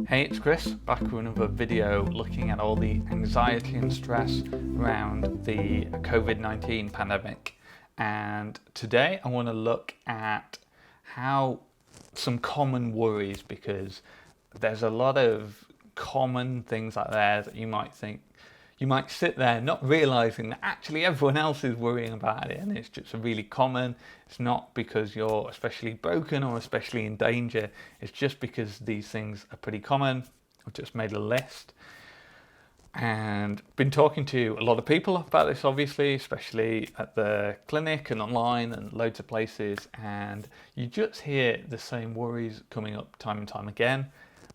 Hey, it's Chris, back with another video looking at all the anxiety and stress around the COVID-19 pandemic. And today I want to look at how some common worries, because there's a lot of common things out there that you might sit there not realizing that actually everyone else is worrying about it, and it's just really common. It's not because you're especially broken or especially in danger, it's just because these things are pretty common. I've just made a list and been talking to a lot of people about this, obviously, especially at the clinic and online and loads of places, and you just hear the same worries coming up time and time again.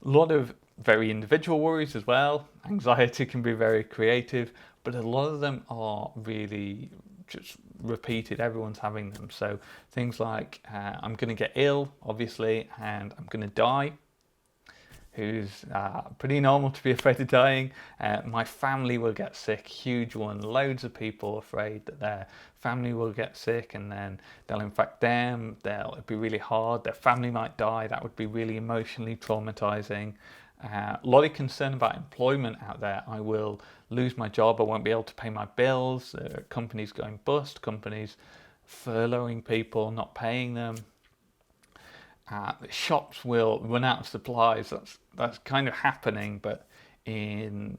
A lot of very individual worries as well. Anxiety can be very creative, but a lot of them are really just repeated. Everyone's having them. So things like I'm going to get ill, obviously, and I'm going to die. Who's pretty normal to be afraid of dying. My family will get sick, huge one. Loads of people afraid that their family will get sick and then they'll infect them. It'll be really hard. Their family might die. That would be really emotionally traumatizing. A lot of concern about employment out there. I will lose my job. I won't be able to pay my bills. Companies going bust. Companies furloughing people, not paying them. Shops will run out of supplies. That's kind of happening, but in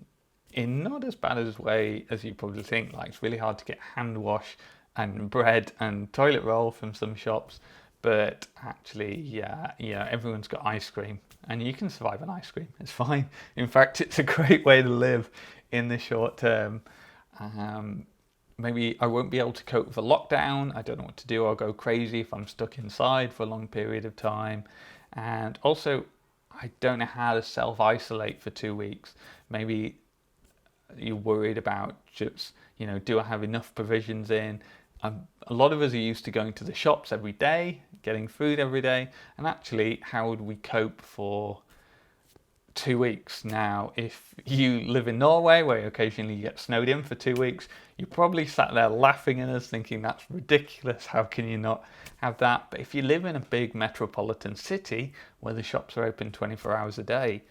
not as bad as way as you probably think. Like, it's really hard to get hand wash and bread and toilet roll from some shops, but actually, yeah, everyone's got ice cream, and you can survive on ice cream. It's fine. In fact, it's a great way to live in the short term. Maybe I won't be able to cope with a lockdown. I don't know what to do. I'll go crazy if I'm stuck inside for a long period of time. And also, I don't know how to self-isolate for 2 weeks. Maybe you're worried about just, do I have enough provisions in? A lot of us are used to going to the shops every day, getting food every day. And actually, how would we cope for 2 weeks? Now, if you live in Norway, where occasionally you get snowed in for 2 weeks, you probably sat there laughing at us, thinking that's ridiculous. How can you not have that? But if you live in a big metropolitan city where the shops are open 24 hours a day,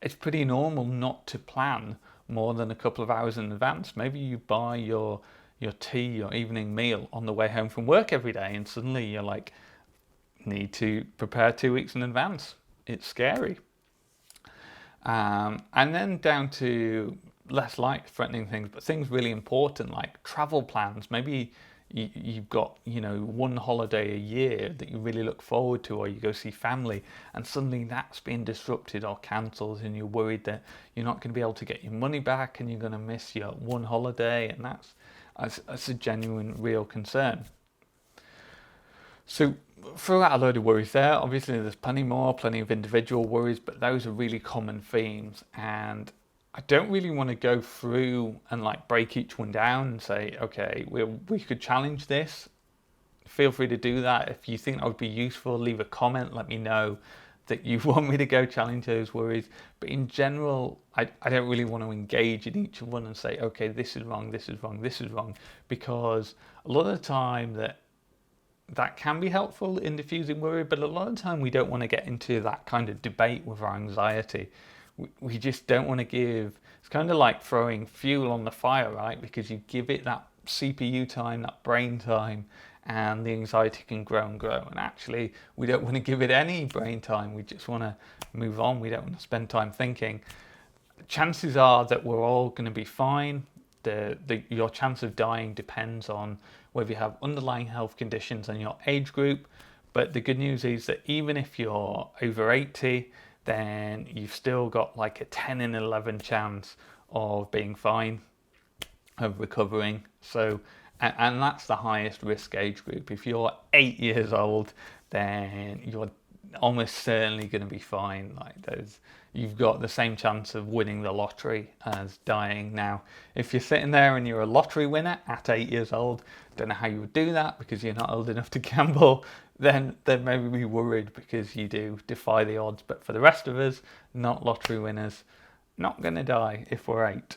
it's pretty normal not to plan more than a couple of hours in advance. Maybe you buy your tea, your evening meal on the way home from work every day, and suddenly you're like, need to prepare 2 weeks in advance. It's scary. And then down to less life-threatening things, but things really important like travel plans. Maybe you've got, one holiday a year that you really look forward to, or you go see family, and suddenly that's been disrupted or cancelled, and you're worried that you're not going to be able to get your money back and you're going to miss your one holiday, and that's a genuine, real concern. So throw out a load of worries there. Obviously, there's plenty of individual worries, but those are really common themes. And I don't really want to go through and break each one down and say, okay, we could challenge this. Feel free to do that. If you think that would be useful, leave a comment. Let me know that you want me to go challenge those worries. But in general, I don't really want to engage in each one and say, okay, this is wrong, this is wrong, this is wrong, because a lot of the time that can be helpful in diffusing worry, but a lot of the time we don't want to get into that kind of debate with our anxiety. We just don't want to it's kind of like throwing fuel on the fire, right? Because you give it that CPU time, that brain time, and the anxiety can grow and grow. And actually, we don't want to give it any brain time. We just want to move on. We don't want to spend time thinking. Chances are that we're all going to be fine. Your chance of dying depends on whether you have underlying health conditions and your age group. But the good news is that even if you're over 80, then you've still got a 10 in 11 chance of being fine, of recovering. So, and that's the highest risk age group. If you're 8 years old, then you're almost certainly going to be fine. You've got the same chance of winning the lottery as dying. Now, if you're sitting there and you're a lottery winner at 8 years old, don't know how you would do that because you're not old enough to gamble, then maybe be worried because you do defy the odds. But for the rest of us, not lottery winners, not going to die if we're 8.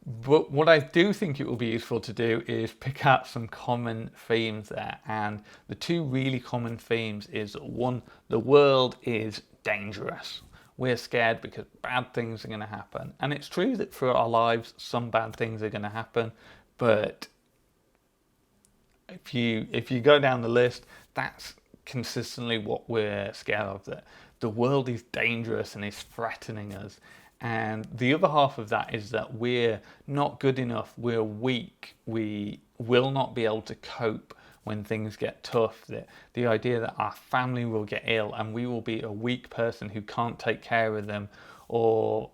But what I do think it will be useful to do is pick out some common themes there. And the two really common themes is, one, the world is dangerous. we're scared because bad things are going to happen. And it's true that throughout our lives, some bad things are going to happen. But if you go down the list, that's consistently what we're scared of, that the world is dangerous and is threatening us. And the other half of that is that we're not good enough, we're weak, we will not be able to cope when things get tough. The idea that our family will get ill and we will be a weak person who can't take care of them, or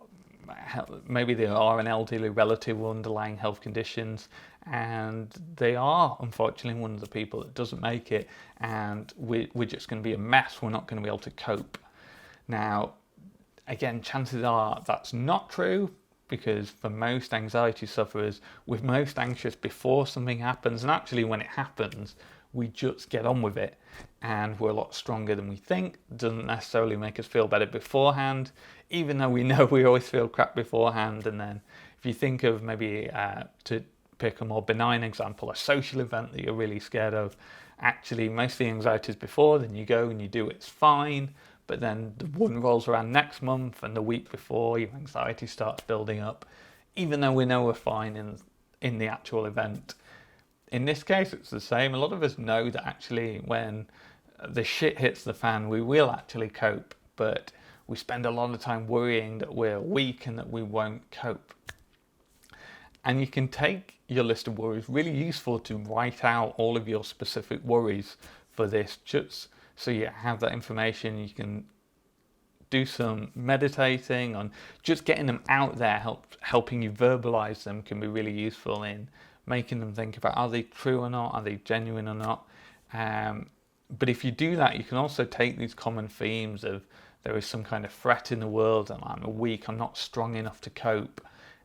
maybe they are an elderly relative with underlying health conditions and they are unfortunately one of the people that doesn't make it, and we're just going to be a mess, we're not going to be able to cope. Now, again, chances are that's not true, because for most anxiety sufferers, we're most anxious before something happens, and actually when it happens, we just get on with it and we're a lot stronger than we think. It doesn't necessarily make us feel better beforehand, even though we know we always feel crap beforehand. And then if you think of maybe, to pick a more benign example, a social event that you're really scared of, actually most of the anxiety is before, then you go and you do, it's fine. But then the one rolls around next month and the week before, your anxiety starts building up, even though we know we're fine in the actual event. In this case, it's the same. A lot of us know that actually when the shit hits the fan, we will actually cope, but we spend a lot of time worrying that we're weak and that we won't cope. And you can take your list of worries, really useful to write out all of your specific worries for this, just so you have that information. You can do some meditating on just getting them out there, helping you verbalize them can be really useful in making them think about, are they true or not, are they genuine or not. But if you do that, you can also take these common themes of there is some kind of threat in the world and I'm weak, I'm not strong enough to cope,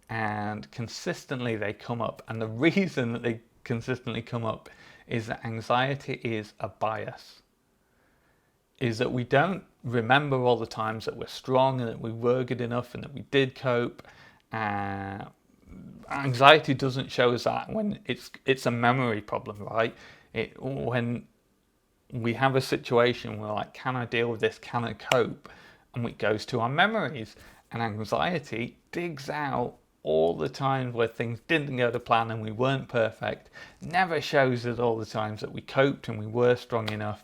and consistently they come up. And the reason that they consistently come up is that anxiety is a bias, is that we don't remember all the times that we're strong and that we were good enough and that we did cope. Anxiety doesn't show us that when it's a memory problem, right? When we have a situation where, like, can I deal with this? Can I cope? And it goes to our memories. And anxiety digs out all the times where things didn't go to plan and we weren't perfect, never shows us all the times that we coped and we were strong enough.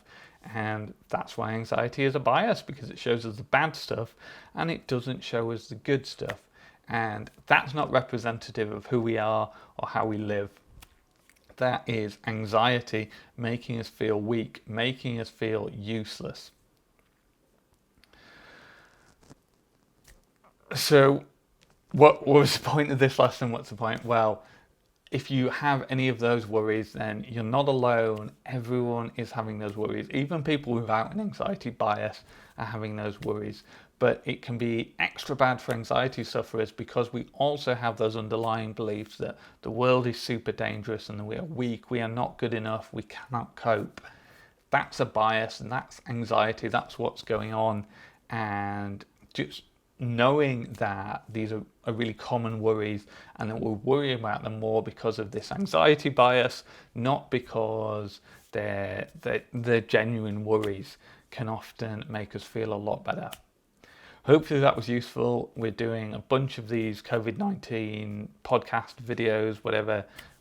And that's why anxiety is a bias, because it shows us the bad stuff and it doesn't show us the good stuff. And that's not representative of who we are or how we live. That is anxiety making us feel weak, making us feel useless. So what was the point of this lesson? What's the point? Well, if you have any of those worries, then you're not alone. Everyone is having those worries. Even people without an anxiety bias are having those worries. But it can be extra bad for anxiety sufferers because we also have those underlying beliefs that the world is super dangerous and that we are weak, we are not good enough, we cannot cope. That's a bias and that's anxiety, that's what's going on. And just knowing that these are really common worries and that we're worrying about them more because of this anxiety bias, not because they're genuine worries, can often make us feel a lot better. Hopefully that was useful. We're doing a bunch of these COVID-19 podcast videos,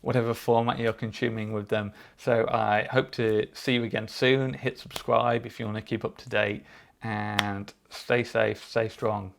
whatever format you're consuming with them. So I hope to see you again soon. Hit subscribe if you want to keep up to date, and stay safe, stay strong.